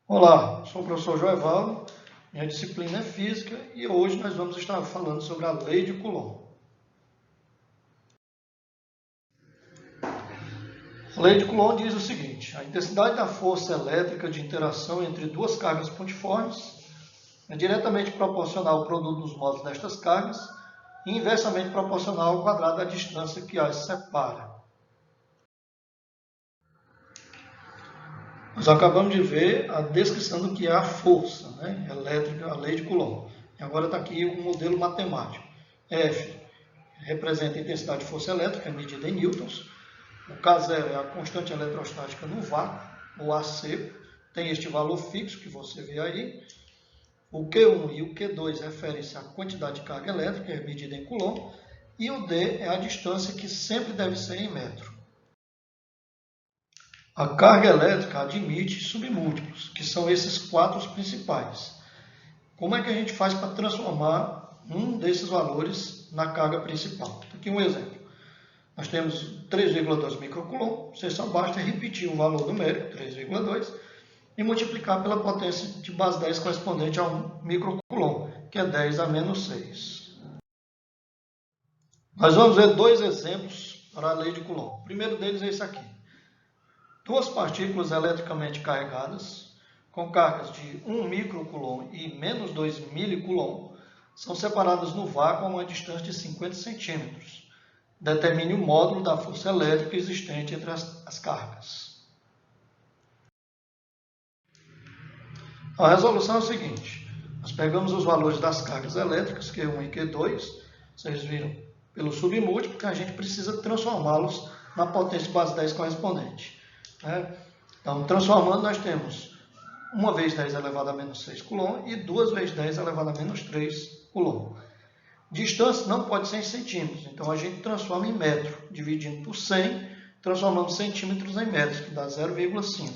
Olá, sou o professor Joevaldo, minha disciplina é Física e hoje nós vamos estar falando sobre a Lei de Coulomb. A Lei de Coulomb diz o seguinte: a intensidade da força elétrica de interação entre duas cargas pontiformes é diretamente proporcional ao produto dos molos destas cargas e inversamente proporcional ao quadrado da distância que as separa. Nós acabamos de ver a descrição do que é a força elétrica, a Lei de Coulomb. E agora está aqui um modelo matemático. F representa a intensidade de força elétrica, medida em newtons. O K0 é a constante eletrostática no vácuo, ou ar seco. Tem este valor fixo que você vê aí. O Q1 e o Q2 referem-se à quantidade de carga elétrica, é medida em Coulomb. E o D é a distância, que sempre deve ser em metro. A carga elétrica admite submúltiplos, que são esses quatro os principais. Como é que a gente faz para transformar um desses valores na carga principal? Aqui um exemplo. Nós temos 3,2 microcoulomb, você só basta repetir o valor numérico, 3,2, e multiplicar pela potência de base 10 correspondente a 1 microcoulomb, que é 10 a menos 6. Nós vamos ver dois exemplos para a lei de Coulomb. O primeiro deles é esse aqui. Duas partículas eletricamente carregadas, com cargas de 1 microcoulomb e menos 2 milicoulomb, são separadas no vácuo a uma distância de 50 centímetros. Determine o módulo da força elétrica existente entre as cargas. A resolução é a seguinte: nós pegamos os valores das cargas elétricas, Q1 e Q2, vocês viram pelo submúltiplo, que a gente precisa transformá-los na potência de base 10 correspondente. Então, transformando, nós temos 1 vezes 10 elevado a menos 6 coulomb e 2 vezes 10 elevado a menos 3 coulomb. Distância não pode ser em centímetros, então a gente transforma em metro, dividindo por 100, transformando centímetros em metros, que dá 0,5.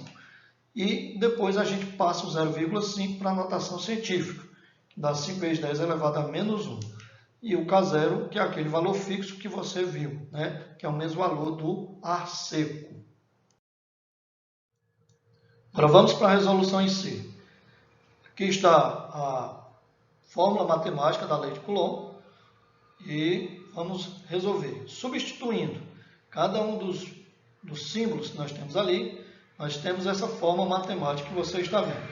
E depois a gente passa o 0,5 para a notação científica, que dá 5 vezes 10 elevado a menos 1. E o K0, que é aquele valor fixo que você viu, que é o mesmo valor do ar seco. Agora vamos para a resolução em si. Aqui está a fórmula matemática da lei de Coulomb e vamos resolver. Substituindo cada um dos símbolos que nós temos ali, nós temos essa fórmula matemática que você está vendo.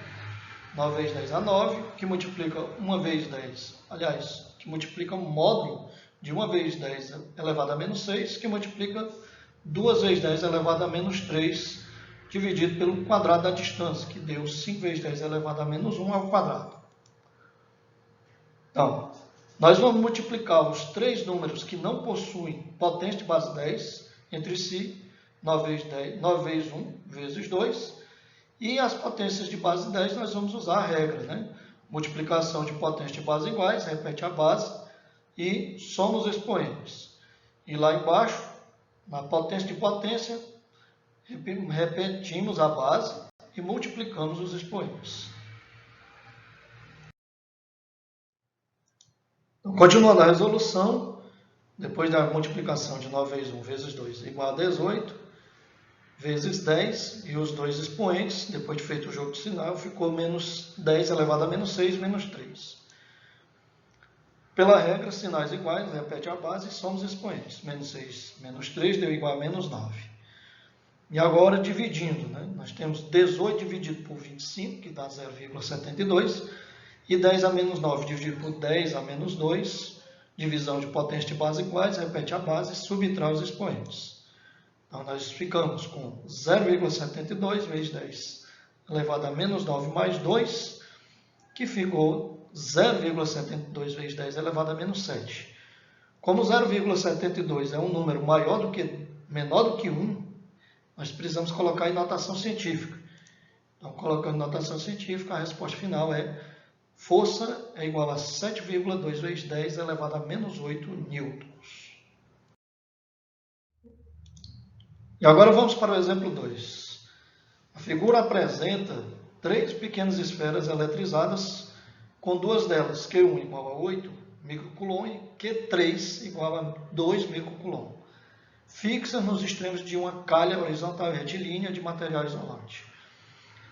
9 vezes 10 a 9, que multiplica 1 vezes 10, aliás, que multiplica o módulo de 1 vezes 10 elevado a menos 6, que multiplica 2 vezes 10 elevado a menos 3, dividido pelo quadrado da distância, que deu 5 vezes 10 elevado a menos 1 ao quadrado. Então, nós vamos multiplicar os três números que não possuem potência de base 10 entre si, 9 vezes 1 vezes 2, e as potências de base 10 nós vamos usar a regra, multiplicação de potência de base iguais, repete a base, e soma os expoentes. E lá embaixo, na potência de potência, repetimos a base e multiplicamos os expoentes. Então, continuando a resolução, depois da multiplicação de 9 vezes 1 vezes 2 igual a 18, vezes 10, e os dois expoentes, depois de feito o jogo de sinal, ficou menos 10 elevado a menos 6, menos 3. Pela regra, sinais iguais, repete a base e soma os expoentes. Menos 6, menos 3 deu igual a menos 9. E agora, dividindo, nós temos 18 dividido por 25, que dá 0,72, e 10 a menos 9 dividido por 10 a menos 2, divisão de potência de base iguais, repete a base e subtrai os expoentes. Então, nós ficamos com 0,72 vezes 10 elevado a menos 9 mais 2, que ficou 0,72 vezes 10 elevado a menos 7. Como 0,72 é um número menor do que 1, nós precisamos colocar em notação científica. Então, colocando em notação científica, a resposta final é: força é igual a 7,2 vezes 10 elevado a menos 8 newtons. E agora vamos para o exemplo 2. A figura apresenta três pequenas esferas eletrizadas, com duas delas, Q1 igual a 8 microcoulomb e Q3 igual a 2 microcoulomb, fixas nos extremos de uma calha horizontal retilínea de material isolante.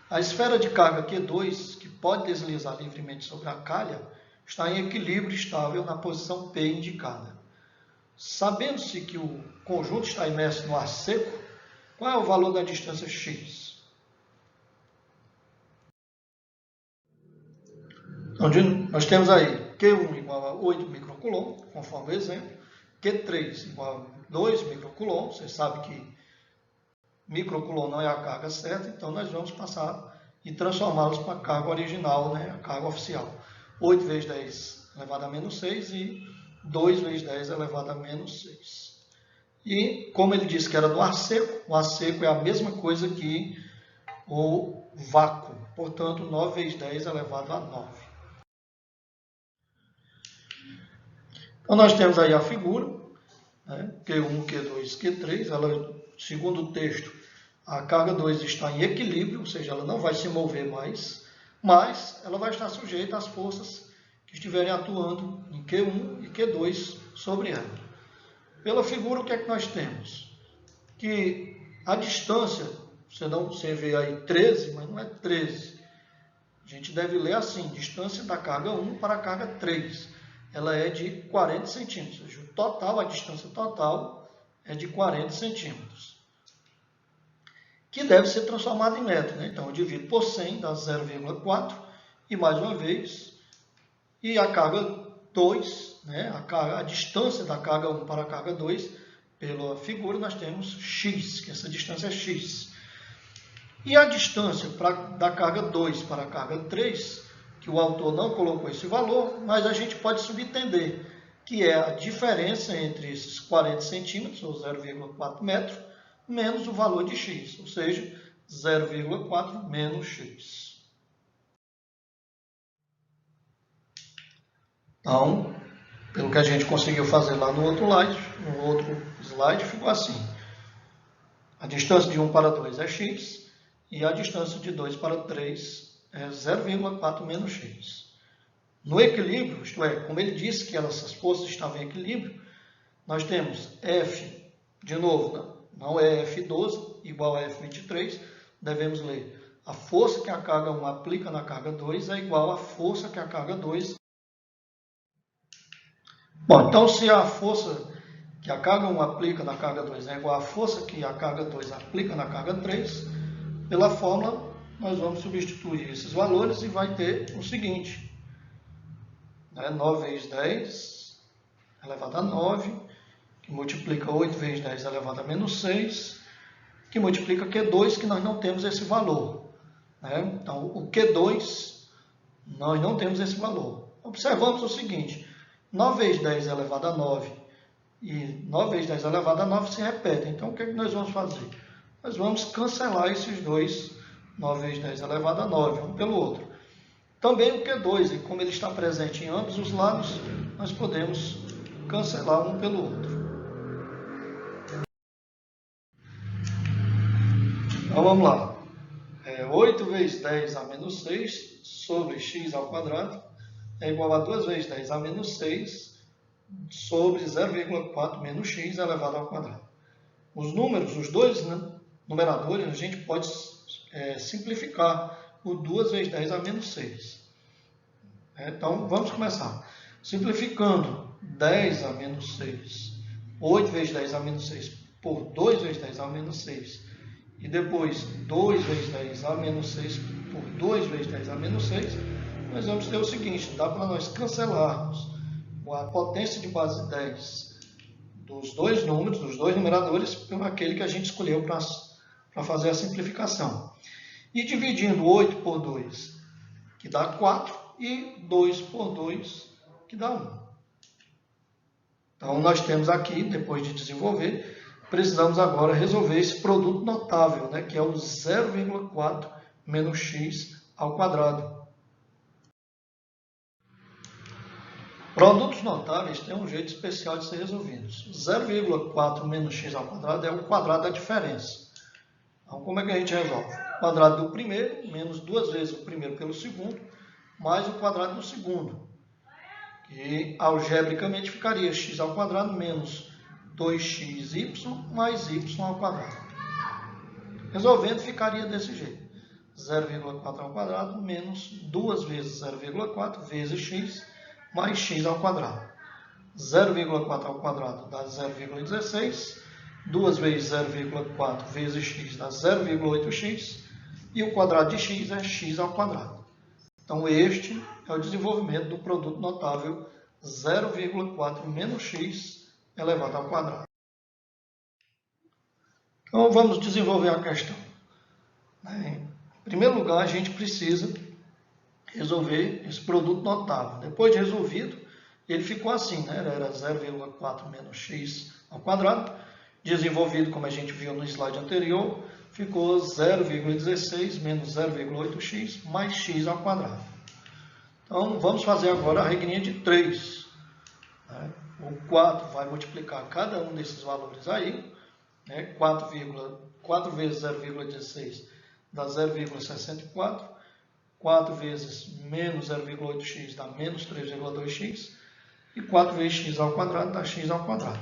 A esfera de carga Q2, que pode deslizar livremente sobre a calha, está em equilíbrio estável na posição P indicada. Sabendo-se que o conjunto está imerso no ar seco, qual é o valor da distância x? Então, nós temos aí Q1 igual a 8 microcoulomb, conforme o exemplo, Q3 igual a 2 microcoulomb, você sabe que microcoulomb não é a carga certa, então nós vamos passar e transformá-los para a carga original, né, a carga oficial. 8 vezes 10 elevado a menos 6 e 2 vezes 10 elevado a menos 6. E, como ele disse que era do ar seco, o ar seco é a mesma coisa que o vácuo. Portanto, 9 vezes 10 elevado a 9. Então, nós temos aí a figura, né, Q1, Q2, Q3. Ela, segundo o texto, a carga 2 está em equilíbrio, ou seja, ela não vai se mover mais, mas ela vai estar sujeita às forças que estiverem atuando em Q1 e Q2 sobre ela. Pela figura, o que é que nós temos? Que a distância, você vê aí 13, mas não é 13. A gente deve ler assim, distância da carga 1 para a carga 3. Ela é de 40 centímetros. Ou seja, o total, a distância total é de 40 centímetros. Que deve ser transformada em metro, né? Então, eu divido por 100, dá 0,4. E mais uma vez, e a carga 2, né? A distância da carga 1 para a carga 2, pela figura nós temos x, que essa distância é x. E a distância da carga 2 para a carga 3, que o autor não colocou esse valor, mas a gente pode subentender que é a diferença entre esses 40 centímetros, ou 0,4 metros, menos o valor de x, ou seja, 0,4 menos x. Então, pelo que a gente conseguiu fazer lá no outro slide, ficou assim. A distância de 1 para 2 é x, e a distância de 2 para 3 é 0,4 menos x. No equilíbrio, isto é, como ele disse que essas forças estavam em equilíbrio, nós temos F, de novo, não é F12 igual a F23, devemos ler a força que a carga 1 aplica na carga 2 é igual à força que a carga 2... Bom, então se a força que a carga 1 aplica na carga 2 é igual à força que a carga 2 aplica na carga 3, pela fórmula nós vamos substituir esses valores e vai ter o seguinte, 9 vezes 10 elevado a 9, que multiplica 8 vezes 10 elevado a menos 6, que multiplica Q2, que nós não temos esse valor. Então, o Q2, nós não temos esse valor. Observamos o seguinte, 9 vezes 10 elevado a 9 e 9 vezes 10 elevado a 9 se repetem. Então, o que é que nós vamos fazer? Nós vamos cancelar esses dois, 9 vezes 10 elevado a 9, um pelo outro. Também o Q2, e como ele está presente em ambos os lados, nós podemos cancelar um pelo outro. Então, vamos lá. 8 vezes 10 a menos 6 sobre x ao quadrado é igual a 2 vezes 10 a menos 6 sobre 0,4 menos x elevado ao quadrado. Os números, os dois numeradores, a gente pode simplificar por 2 vezes 10 a menos 6. Então, vamos começar. Simplificando 10 a menos 6, 8 vezes 10 a menos 6 por 2 vezes 10 a menos 6, e depois 2 vezes 10 a menos 6 por 2 vezes 10 a menos 6, nós vamos ter o seguinte, dá para nós cancelarmos a potência de base 10 dos dois números, dos dois numeradores, por aquele que a gente escolheu para fazer a simplificação. E dividindo 8 por 2, que dá 4, e 2 por 2, que dá 1. Então, nós temos aqui, depois de desenvolver, precisamos agora resolver esse produto notável, que é o 0,4 menos x ao quadrado. Produtos notáveis têm um jeito especial de ser resolvidos. 0,4 menos x ao quadrado é o quadrado da diferença. Então, como é que a gente resolve? O quadrado do primeiro, menos 2 vezes o primeiro pelo segundo, mais o quadrado do segundo. Que algebricamente ficaria x ao quadrado menos 2xy mais y ao quadrado. Resolvendo, ficaria desse jeito. 0,4 ao quadrado menos 2 vezes 0,4 vezes x mais x ao quadrado. 0,4 ao quadrado dá 0,16, 2 vezes 0,4 vezes x dá 0,8x, e o quadrado de x é x ao quadrado. Então, este é o desenvolvimento do produto notável 0,4 menos x elevado ao quadrado. Então, vamos desenvolver a questão. Em primeiro lugar, a gente precisa resolver esse produto notável. Depois de resolvido, ele ficou assim, né? Era 0,4 menos x ao quadrado. Desenvolvido, como a gente viu no slide anterior, ficou 0,16 menos 0,8x mais x ao quadrado. Então, vamos fazer agora a regrinha de 3. Né? O 4 vai multiplicar cada um desses valores aí. Né? 4 vezes 0,16 dá 0,64. 4 vezes menos 0,8x dá menos 3,2x. E 4 vezes x ao quadrado dá x ao quadrado.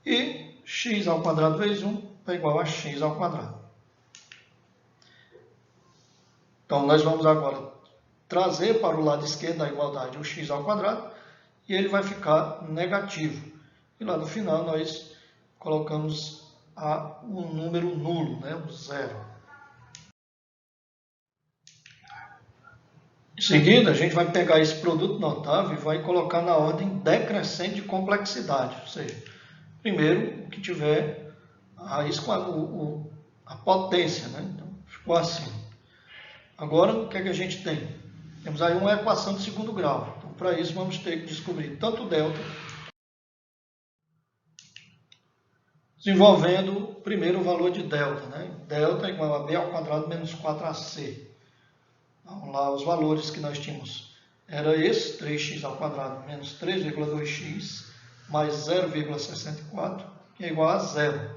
E x ao quadrado vezes 1 é igual a x ao quadrado. Então, nós vamos agora trazer para o lado esquerdo da igualdade o x ao quadrado e ele vai ficar negativo. E lá no final nós colocamos um número nulo, né? O zero. Em seguida, a gente vai pegar esse produto notável e vai colocar na ordem decrescente de complexidade. Ou seja, primeiro o que tiver a raiz com a potência, né? Então, ficou assim. Agora, o que é que a gente tem? Temos aí uma equação de segundo grau. Então, para isso, vamos ter que descobrir tanto o delta, desenvolvendo primeiro o valor de delta. Né? Delta é igual a b ao quadrado menos 4ac. Então, lá os valores que nós tínhamos era esse, 3x ao quadrado menos 3,2x mais 0,64, que é igual a zero.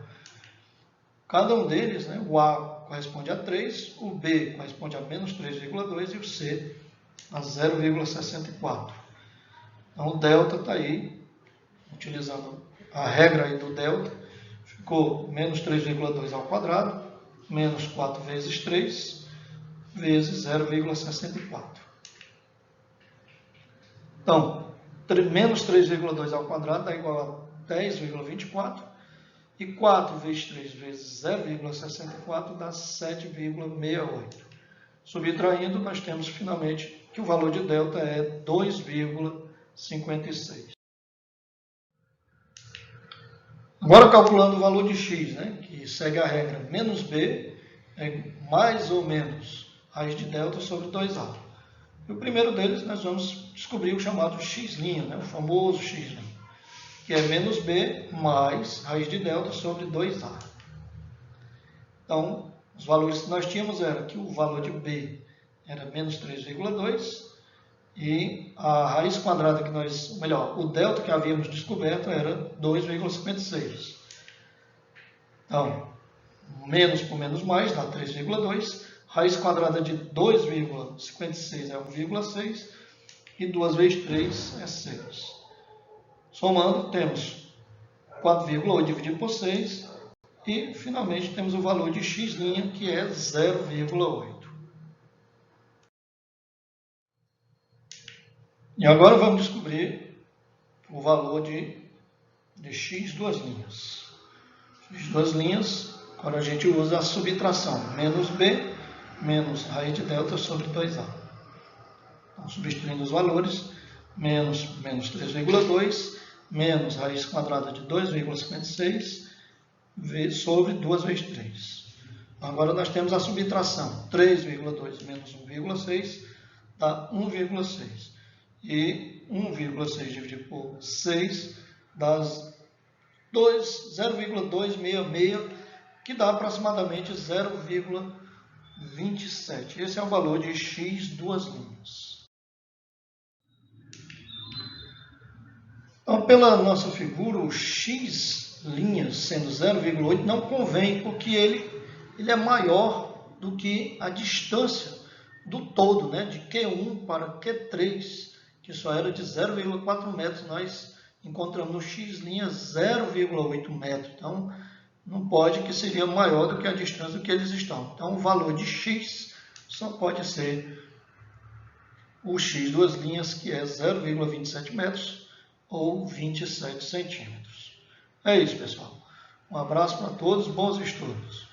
Cada um deles, né, o a corresponde a 3, o b corresponde a menos 3,2 e o c a 0,64. Então, o delta está aí, utilizando a regra aí do delta, ficou menos 3,2 ao quadrado, menos 4 vezes 3, vezes 0,64. Então, menos 3,2 ao quadrado dá igual a 10,24, e 4 vezes 3 vezes 0,64 dá 7,68. Subtraindo, nós temos finalmente que o valor de delta é 2,56. Agora calculando o valor de x, né, que segue a regra menos b é mais ou menos raiz de delta sobre 2a. E o primeiro deles nós vamos descobrir o chamado x', né, o famoso x', que é menos b mais raiz de delta sobre 2a. Então, os valores que nós tínhamos era que o valor de b era menos 3,2 e a raiz quadrada que nós, o delta que havíamos descoberto era 2,56. Então, menos por menos mais dá 3,2. Raiz quadrada de 2,56 é 1,6 e 2 vezes 3 é 6. Somando, temos 4,8 dividido por 6 e, finalmente, temos o valor de x', que é 0,8. E agora vamos descobrir o valor de x duas linhas. X duas linhas, agora a gente usa a subtração, menos b menos raiz de delta sobre 2a. Então, substituindo os valores, menos 3,2, menos raiz quadrada de 2,56 sobre 2 vezes 3. Agora nós temos a subtração, 3,2 menos 1,6 dá 1,6. E 1,6 dividido por 6 dá 0,266, que dá aproximadamente 0,27. Esse é o valor de x duas linhas. Então, pela nossa figura, o x' sendo 0,8 não convém, porque ele é maior do que a distância do todo, né, de Q1 para Q3, que só era de 0,4 metros. Nós encontramos no x' 0,8 metros. Então, não pode, que seria maior do que a distância que eles estão. Então, o valor de x só pode ser o x duas linhas, que é 0,27 metros ou 27 centímetros. É isso, pessoal. Um abraço para todos, bons estudos.